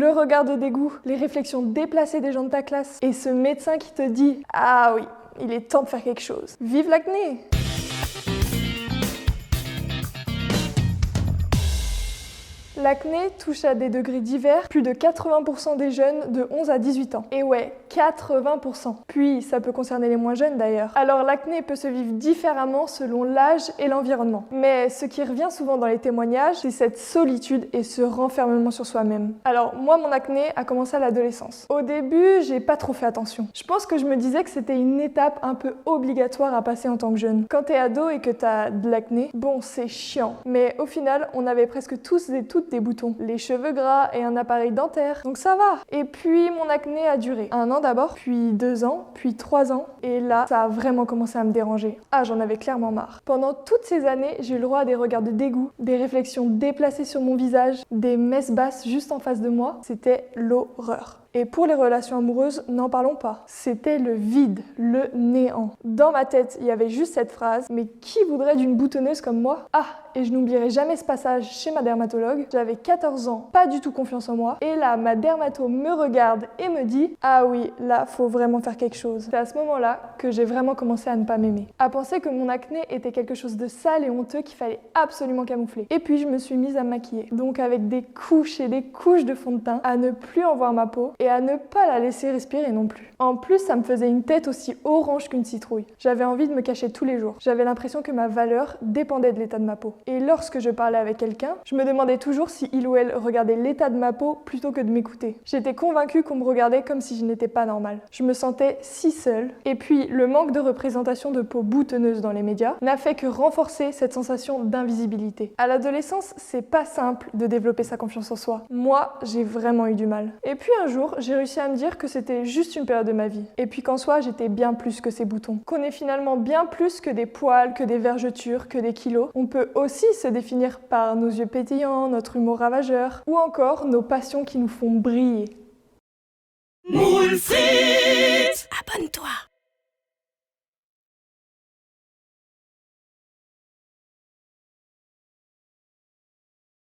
le regard de dégoût, les réflexions déplacées des gens de ta classe, et ce médecin qui te dit « Ah oui, il est temps de faire quelque chose. Vive l'acné !» L'acné touche à des degrés divers plus de 80% des jeunes de 11 à 18 ans. Et ouais, 80%. Puis, ça peut concerner les moins jeunes d'ailleurs. Alors l'acné peut se vivre différemment selon l'âge et l'environnement. Mais ce qui revient souvent dans les témoignages, c'est cette solitude et ce renfermement sur soi-même. Alors moi, mon acné a commencé à l'adolescence. Au début, j'ai pas trop fait attention. Je pense que je me disais que c'était une étape un peu obligatoire à passer en tant que jeune. Quand t'es ado et que t'as de l'acné, bon, c'est chiant. Mais au final, on avait presque tous et toutes des boutons, les cheveux gras et un appareil dentaire, donc ça va. Et puis mon acné a duré 1 an d'abord, puis 2 ans, puis 3 ans, et là ça a vraiment commencé à me déranger. Ah, j'en avais clairement marre. Pendant toutes ces années, j'ai eu le droit à des regards de dégoût, des réflexions déplacées sur mon visage, des messes basses juste en face de moi, c'était l'horreur. Et pour les relations amoureuses, n'en parlons pas. C'était le vide, le néant. Dans ma tête, il y avait juste cette phrase, mais qui voudrait d'une boutonneuse comme moi ? Ah, et je n'oublierai jamais ce passage chez ma dermatologue. J'avais 14 ans, pas du tout confiance en moi. Et là, ma dermato me regarde et me dit « Ah oui, là, faut vraiment faire quelque chose ». C'est à ce moment-là que j'ai vraiment commencé à ne pas m'aimer. À penser que mon acné était quelque chose de sale et honteux qu'il fallait absolument camoufler. Et puis, je me suis mise à me maquiller. Donc avec des couches et des couches de fond de teint, à ne plus en voir ma peau et à ne pas la laisser respirer non plus. En plus, ça me faisait une tête aussi orange qu'une citrouille. J'avais envie de me cacher tous les jours. J'avais l'impression que ma valeur dépendait de l'état de ma peau. Et lorsque je parlais avec quelqu'un, je me demandais toujours si il ou elle regardait l'état de ma peau plutôt que de m'écouter. J'étais convaincue qu'on me regardait comme si je n'étais pas normale. Je me sentais si seule. Et puis, le manque de représentation de peau boutonneuse dans les médias n'a fait que renforcer cette sensation d'invisibilité. À l'adolescence, c'est pas simple de développer sa confiance en soi. Moi, j'ai vraiment eu du mal. Et puis un jour, j'ai réussi à me dire que c'était juste une période de ma vie. Et puis qu'en soi, j'étais bien plus que ces boutons. Qu'on est finalement bien plus que des poils, que des vergetures, que des kilos. On peut aussi se définir par nos yeux pétillants, notre humour ravageur, ou encore nos passions qui nous font briller. Moule frites, abonne-toi.